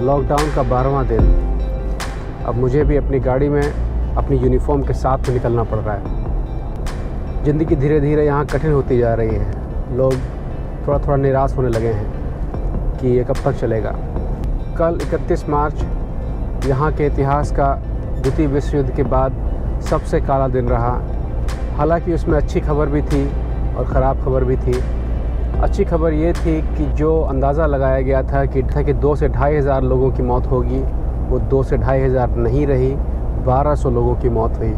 Lockdown का 12वां दिन। अब मुझे भी अपनी गाड़ी में अपनी यूनिफॉर्म के साथ निकलना पड़ रहा है। ज़िंदगी धीरे धीरे यहाँ कठिन होती जा रही है। लोग थोड़ा थोड़ा निराश होने लगे हैं कि ये कब तक चलेगा। कल 31 मार्च यहाँ के इतिहास का द्वितीय विश्व युद्ध के बाद सबसे काला दिन रहा। हालांकि उसमें अच्छी खबर भी थी और ख़राब खबर भी थी। अच्छी खबर ये थी कि जो अंदाज़ा लगाया गया था कि 2 से 2,500 हज़ार लोगों की मौत होगी, वो 2 से 2,500 हज़ार नहीं रही, 1,200 लोगों की मौत हुई।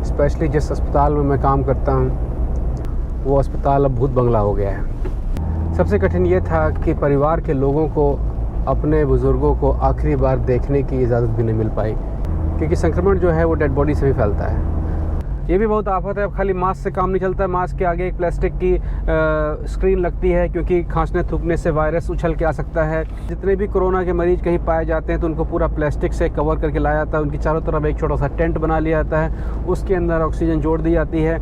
स्पेशली जिस अस्पताल में मैं काम करता हूँ वो अस्पताल अब भूत बंगला हो गया है। सबसे कठिन ये था कि परिवार के लोगों को अपने बुज़ुर्गों को आखिरी बार देखने की इजाज़त भी नहीं मिल पाई, क्योंकि संक्रमण जो है वो डेड बॉडी से भी फैलता है। ये भी बहुत आफत है। अब खाली मास्क से काम नहीं चलता है। मास्क के आगे एक प्लास्टिक की स्क्रीन लगती है, क्योंकि खांसने थूकने से वायरस उछल के आ सकता है। जितने भी कोरोना के मरीज़ कहीं पाए जाते हैं तो उनको पूरा प्लास्टिक से कवर करके लाया जाता है। उनकी चारों तरफ एक छोटा सा टेंट बना लिया जाता है, उसके अंदर ऑक्सीजन जोड़ दी जाती है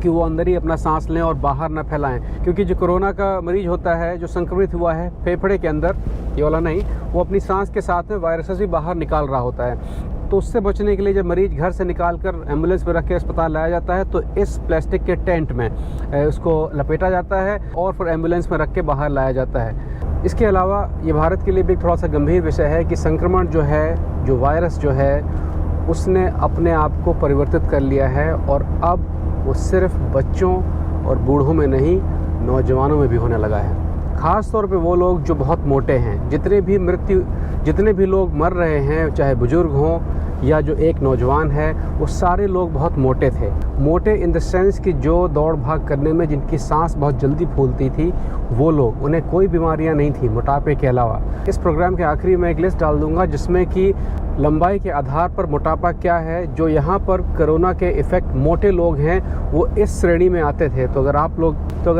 कि वो अंदर ही अपना सांस लें और बाहर ना फैलाएं। क्योंकि जो कोरोना का मरीज़ होता है, जो संक्रमित हुआ है फेफड़े के अंदर, ये वाला नहीं, वो अपनी सांस के साथ में वायरसेस भी बाहर निकाल रहा होता है। तो उससे बचने के लिए जब मरीज़ घर से निकाल कर एम्बुलेंस में रख के अस्पताल लाया जाता है तो इस प्लास्टिक के टेंट में उसको लपेटा जाता है और फिर एम्बुलेंस में रख के बाहर लाया जाता है। इसके अलावा ये भारत के लिए भी थोड़ा सा गंभीर विषय है कि संक्रमण जो है, जो वायरस जो है, उसने अपने आप को परिवर्तित कर लिया है और अब वो सिर्फ बच्चों और बूढ़ों में नहीं, नौजवानों में भी होने लगा है। ख़ास तौर पे वो लोग जो बहुत मोटे हैं। जितने भी लोग मर रहे हैं, चाहे बुज़ुर्ग हों या जो एक नौजवान है, वो सारे लोग बहुत मोटे थे। मोटे इन द सेंस कि जो दौड़ भाग करने में जिनकी सांस बहुत जल्दी फूलती थी, वो लोग, उन्हें कोई बीमारियां नहीं थी मोटापे के अलावा। इस प्रोग्राम के आखिरी में एक लिस्ट डाल दूंगा जिसमें कि लंबाई के आधार पर मोटापा क्या है। जो यहाँ पर कोरोना के इफ़ेक्ट मोटे लोग हैं वो इस श्रेणी में आते थे। तो अगर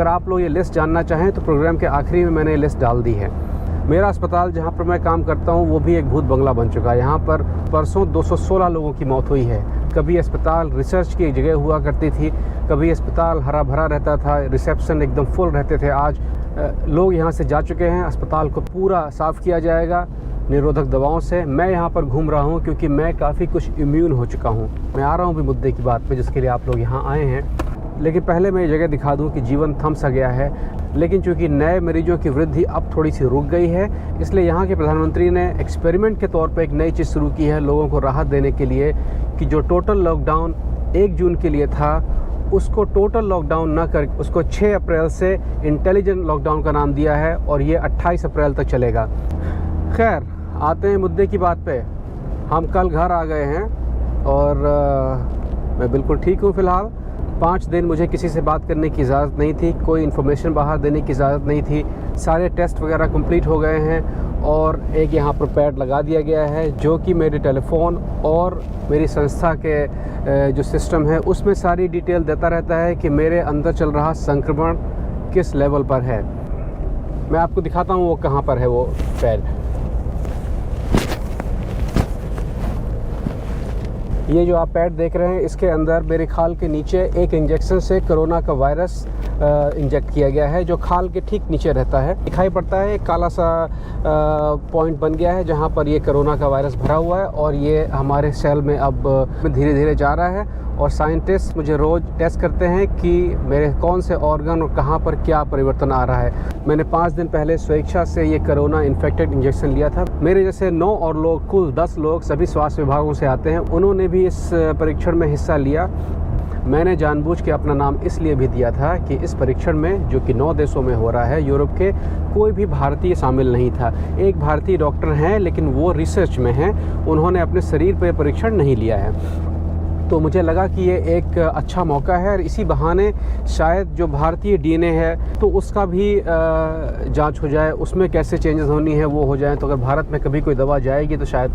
आप लोग ये लिस्ट जानना चाहें तो प्रोग्राम के आखिरी में मैंने लिस्ट डाल दी है। मेरा अस्पताल जहाँ पर मैं काम करता हूँ वो भी एक भूत बंगला बन चुका है। यहाँ पर परसों 216 लोगों की मौत हुई है। कभी अस्पताल रिसर्च की एक जगह हुआ करती थी, कभी अस्पताल हरा भरा रहता था, रिसेप्शन एकदम फुल रहते थे। आज लोग यहाँ से जा चुके हैं। अस्पताल को पूरा साफ़ किया जाएगा निरोधक दवाओं से। मैं यहाँ पर घूम रहा हूँ क्योंकि मैं काफ़ी कुछ इम्यून हो चुका हूँ। मैं आ रहा हूँ भी मुद्दे की बात पे जिसके लिए आप लोग यहाँ आए हैं। लेकिन पहले मैं ये जगह दिखा दूँ कि जीवन थम सा गया है। लेकिन चूँकि नए मरीजों की वृद्धि अब थोड़ी सी रुक गई है, इसलिए यहाँ के प्रधानमंत्री ने एक्सपेरिमेंट के तौर पर एक नई चीज़ शुरू की है लोगों को राहत देने के लिए, कि जो टोटल लॉकडाउन 1 जून के लिए था उसको टोटल लॉकडाउन ना कर उसको 6 अप्रैल से इंटेलिजेंट लॉकडाउन का नाम दिया है और ये 28 अप्रैल तक चलेगा। खैर, आते हैं मुद्दे की बात पे। हम कल घर आ गए हैं और मैं बिल्कुल ठीक हूँ फ़िलहाल। 5 दिन मुझे किसी से बात करने की इजाज़त नहीं थी, कोई इन्फॉर्मेशन बाहर देने की इजाज़त नहीं थी। सारे टेस्ट वगैरह कंप्लीट हो गए हैं और एक यहाँ पर पैड लगा दिया गया है जो कि मेरे टेलीफोन और मेरी संस्था के जो सिस्टम है उसमें सारी डिटेल देता रहता है कि मेरे अंदर चल रहा संक्रमण किस लेवल पर है। मैं आपको दिखाता हूँ वो कहाँ पर है वो पैड। ये जो आप पैड देख रहे हैं, इसके अंदर मेरे खाल के नीचे एक इंजेक्शन से कोरोना का वायरस इंजेक्ट किया गया है, जो खाल के ठीक नीचे रहता है। दिखाई पड़ता है एक काला सा पॉइंट बन गया है जहाँ पर ये कोरोना का वायरस भरा हुआ है और ये हमारे सेल में अब धीरे धीरे जा रहा है। और साइंटिस्ट मुझे रोज़ टेस्ट करते हैं कि मेरे कौन से ऑर्गन और कहाँ पर क्या परिवर्तन आ रहा है। मैंने 5 दिन पहले स्वेच्छा से ये कोरोना इन्फेक्टेड इंजेक्शन लिया था। मेरे जैसे 9 और लोग, कुल 10 लोग सभी स्वास्थ्य विभागों से आते हैं, उन्होंने भी इस परीक्षण में हिस्सा लिया। मैंने जानबूझ के अपना नाम इसलिए भी दिया था कि इस परीक्षण में, जो कि 9 देशों में हो रहा है यूरोप के, कोई भी भारतीय शामिल नहीं था। एक भारतीय डॉक्टर हैं लेकिन वो रिसर्च में हैं, उन्होंने अपने शरीर पर परीक्षण नहीं लिया है। तो मुझे लगा कि ये एक अच्छा मौका है और इसी बहाने शायद जो भारतीय डीएनए है तो उसका भी जांच हो जाए, उसमें कैसे चेंजेस होनी है वो हो जाए। तो अगर भारत में कभी कोई दवा जाएगी तो शायद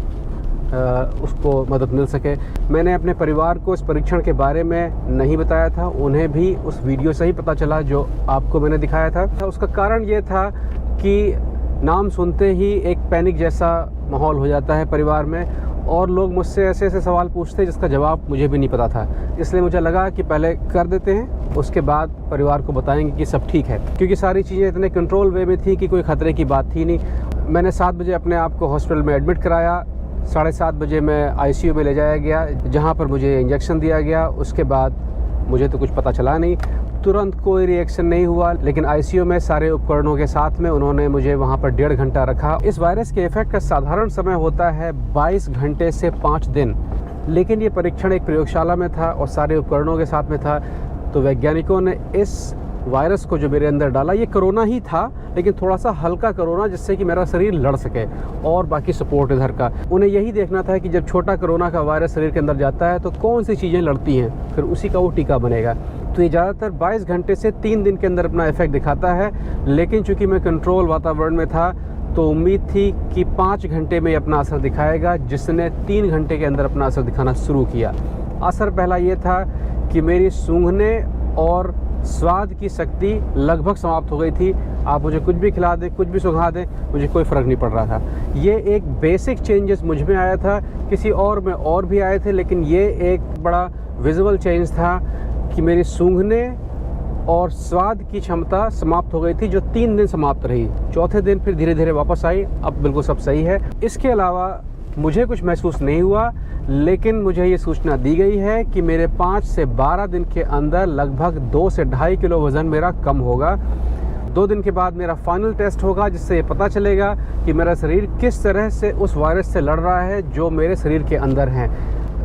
उसको मदद मिल सके। मैंने अपने परिवार को इस परीक्षण के बारे में नहीं बताया था, उन्हें भी उस वीडियो से ही पता चला जो आपको मैंने दिखाया था। उसका कारण ये था कि नाम सुनते ही एक पैनिक जैसा माहौल हो जाता है परिवार में और लोग मुझसे ऐसे ऐसे सवाल पूछते हैं जिसका जवाब मुझे भी नहीं पता था। इसलिए मुझे लगा कि पहले कर देते हैं, उसके बाद परिवार को बताएंगे कि सब ठीक है, क्योंकि सारी चीज़ें इतने कंट्रोल वे में थी कि कोई ख़तरे की बात थी नहीं। मैंने 7 बजे अपने आप को हॉस्पिटल में एडमिट कराया। 7:30 बजे मैं आईसीयू में ले जाया गया, जहाँ पर मुझे इंजेक्शन दिया गया। उसके बाद मुझे तो कुछ पता चला नहीं, तुरंत कोई रिएक्शन नहीं हुआ, लेकिन आईसीयू में सारे उपकरणों के साथ में उन्होंने मुझे वहाँ पर 1.5 घंटा रखा। इस वायरस के इफेक्ट का साधारण समय होता है 22 घंटे से 5 दिन, लेकिन ये परीक्षण एक प्रयोगशाला में था और सारे उपकरणों के साथ में था। तो वैज्ञानिकों ने इस वायरस को जो मेरे अंदर डाला, ये कोरोना ही था, लेकिन थोड़ा सा हल्का कोरोना, जिससे कि मेरा शरीर लड़ सके, और बाकी सपोर्ट इधर का। उन्हें यही देखना था कि जब छोटा कोरोना का वायरस शरीर के अंदर जाता है तो कौन सी चीज़ें लड़ती हैं, फिर उसी का वो टीका बनेगा। तो ये ज़्यादातर 22 घंटे से 3 दिन के अंदर अपना इफेक्ट दिखाता है, लेकिन चूँकि मैं कंट्रोल वातावरण में था तो उम्मीद थी कि 5 घंटे में अपना असर दिखाएगा, जिसने 3 घंटे के अंदर अपना असर दिखाना शुरू किया। असर पहला ये था कि मेरी सूंघने और स्वाद की शक्ति लगभग समाप्त हो गई थी। आप मुझे कुछ भी खिला दें, कुछ भी सुखा दें, मुझे कोई फ़र्क नहीं पड़ रहा था। ये एक बेसिक चेंजेस मुझ में आया था, किसी और में और भी आए थे, लेकिन ये एक बड़ा विजुअल चेंज था कि मेरी सूंघने और स्वाद की क्षमता समाप्त हो गई थी, जो 3 दिन समाप्त रही। चौथे दिन फिर धीरे धीरे वापस आई, अब बिल्कुल सब सही है। इसके अलावा मुझे कुछ महसूस नहीं हुआ, लेकिन मुझे ये सूचना दी गई है कि मेरे 5 से 12 दिन के अंदर लगभग 2 से 2.5 किलो वज़न मेरा कम होगा। 2 दिन के बाद मेरा फाइनल टेस्ट होगा, जिससे ये पता चलेगा कि मेरा शरीर किस तरह से उस वायरस से लड़ रहा है जो मेरे शरीर के अंदर है।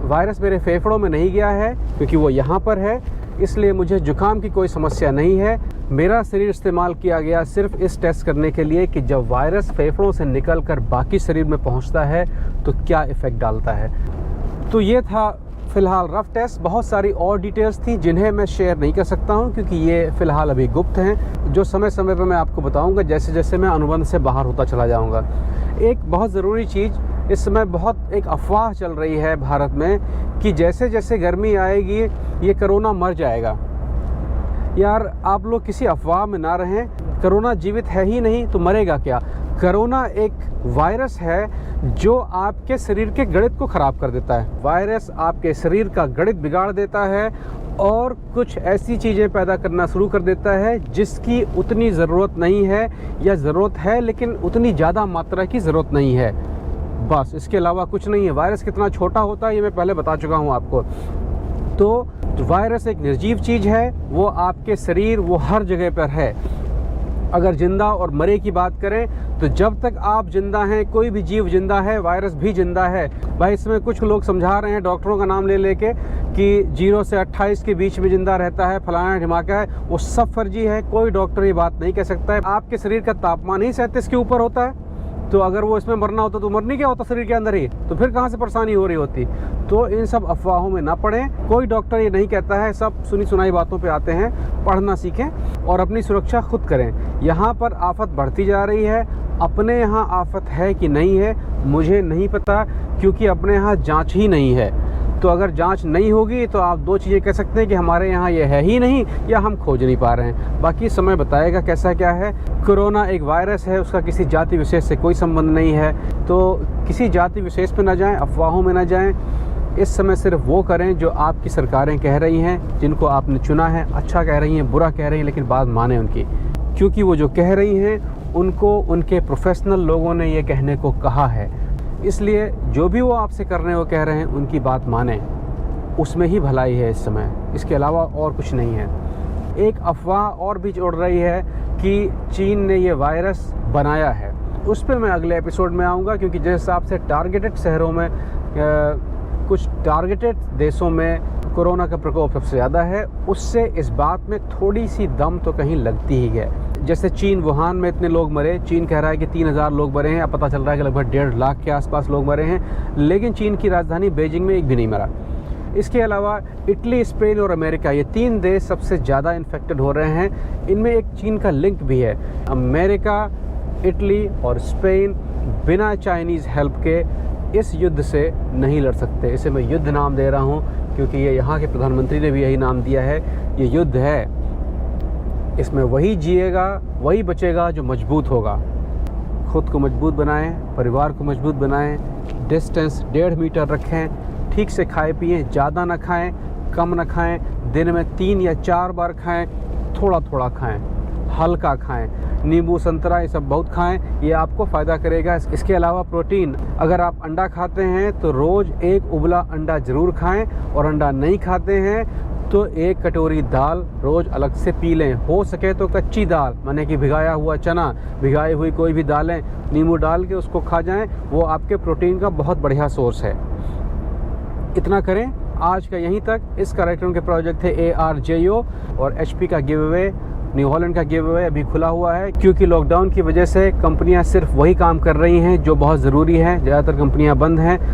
वायरस मेरे फेफड़ों में नहीं गया है, क्योंकि वो यहाँ पर है, इसलिए मुझे जुकाम की कोई समस्या नहीं है। मेरा शरीर इस्तेमाल किया गया सिर्फ इस टेस्ट करने के लिए कि जब वायरस फेफड़ों से निकलकर बाकी शरीर में पहुंचता है तो क्या इफ़ेक्ट डालता है। तो ये था फ़िलहाल रफ़ टेस्ट। बहुत सारी और डिटेल्स थी जिन्हें मैं शेयर नहीं कर सकता हूं, क्योंकि ये फ़िलहाल अभी गुप्त हैं, जो समय समय पर मैं आपको बताऊंगा जैसे जैसे मैं अनुबंध से बाहर होता चला जाऊँगा। एक बहुत ज़रूरी चीज़, इस समय बहुत एक अफवाह चल रही है भारत में कि जैसे जैसे गर्मी आएगी ये कोरोना मर जाएगा। यार, आप लोग किसी अफवाह में ना रहें। कोरोना जीवित है ही नहीं तो मरेगा क्या। कोरोना एक वायरस है जो आपके शरीर के गणित को ख़राब कर देता है। वायरस आपके शरीर का गणित बिगाड़ देता है और कुछ ऐसी चीज़ें पैदा करना शुरू कर देता है जिसकी उतनी ज़रूरत नहीं है, या ज़रूरत है लेकिन उतनी ज़्यादा मात्रा की ज़रूरत नहीं है। बस इसके अलावा कुछ नहीं है। वायरस कितना छोटा होता है ये मैं पहले बता चुका हूँ आपको। तो वायरस एक निर्जीव चीज़ है, वो आपके शरीर, वो हर जगह पर है। अगर जिंदा और मरे की बात करें तो जब तक आप जिंदा हैं, कोई भी जीव जिंदा है, वायरस भी जिंदा है। भाई, इसमें कुछ लोग समझा रहे हैं डॉक्टरों का नाम ले लेके कि 0 से 28 के बीच में जिंदा रहता है, फलाना ढिमाका है, वो सब फर्जी है। कोई डॉक्टर ये बात नहीं कह सकता है। आपके शरीर का तापमान ही 37 के ऊपर होता है, तो अगर वो इसमें मरना होता तो मरनी क्या होता शरीर के अंदर ही, तो फिर कहाँ से परेशानी हो रही होती। तो इन सब अफवाहों में ना पड़ें। कोई डॉक्टर ये नहीं कहता है, सब सुनी सुनाई बातों पे आते हैं। पढ़ना सीखें और अपनी सुरक्षा खुद करें। यहाँ पर आफत बढ़ती जा रही है। अपने यहाँ आफत है कि नहीं है मुझे नहीं पता, क्योंकि अपने यहाँ जांच ही नहीं है। तो अगर जांच नहीं होगी तो आप 2 चीज़ें कह सकते हैं कि हमारे यहाँ ये है ही नहीं, या हम खोज नहीं पा रहे हैं। बाकी समय बताएगा कैसा क्या है। कोरोना एक वायरस है, उसका किसी जाति विशेष से कोई संबंध नहीं है। तो किसी जाति विशेष पे ना जाएं, अफवाहों में ना जाएं। इस समय सिर्फ वो करें जो आपकी सरकारें कह रही हैं, जिनको आपने चुना है। अच्छा कह रही हैं, बुरा कह रही हैं, लेकिन बात माने उनकी, क्योंकि वो जो कह रही हैं उनको उनके प्रोफेशनल लोगों ने ये कहने को कहा है। इसलिए जो भी वो आपसे कर रहे हैं, वो कह रहे हैं, उनकी बात माने, उसमें ही भलाई है इस समय। इसके अलावा और कुछ नहीं है। एक अफवाह और भी उड़ रही है कि चीन ने ये वायरस बनाया है। उस पर मैं अगले एपिसोड में आऊँगा, क्योंकि जिस हिसाब से टारगेटेड शहरों में, कुछ टारगेटेड देशों में कोरोना का प्रकोप सबसे ज़्यादा है, उससे इस बात में थोड़ी सी दम तो कहीं लगती ही है। जैसे चीन, वुहान में इतने लोग मरे, चीन कह रहा है कि 3000 लोग मरे हैं, अब पता चल रहा है कि लगभग 1.5 लाख के आसपास लोग मरे हैं, लेकिन चीन की राजधानी बीजिंग में एक भी नहीं मरा। इसके अलावा इटली, स्पेन और अमेरिका, ये 3 देश सबसे ज़्यादा इन्फेक्टेड हो रहे हैं। इनमें एक चीन का लिंक भी है। अमेरिका, इटली और स्पेन बिना चाइनीज़ हेल्प के इस युद्ध से नहीं लड़ सकते। इसे मैं युद्ध नाम दे रहा हूँ क्योंकि ये यहाँ के प्रधानमंत्री ने भी यही नाम दिया है। ये युद्ध है, इसमें वही जिएगा, वही बचेगा जो मजबूत होगा। खुद को मजबूत बनाएं, परिवार को मजबूत बनाएं, डिस्टेंस 1.5 मीटर रखें, ठीक से खाएं पिएं, ज़्यादा ना खाएं, कम ना खाएं, दिन में 3 या 4 बार खाएं, थोड़ा थोड़ा खाएं, हल्का खाएं। नींबू, संतरा, ये सब बहुत खाएं, ये आपको फ़ायदा करेगा। इसके अलावा प्रोटीन, अगर आप अंडा खाते हैं तो रोज़ एक उबला अंडा ज़रूर खाएं, और अंडा नहीं खाते हैं तो एक कटोरी दाल रोज़ अलग से पी लें। हो सके तो कच्ची दाल, माने कि भिगाया हुआ चना, भिगाई हुई कोई भी दालें नींबू डाल के उसको खा जाएं, वो आपके प्रोटीन का बहुत बढ़िया सोर्स है। इतना करें। आज का यहीं तक। इस कार्यक्रम के प्रोजेक्ट थे ARJO और HP का गिव अवे, न्यू हॉलैंड का गिव अवे अभी खुला हुआ है, क्योंकि लॉकडाउन की वजह से कंपनियां सिर्फ वही काम कर रही हैं जो बहुत ज़रूरी है। ज़्यादातर कंपनियां बंद हैं।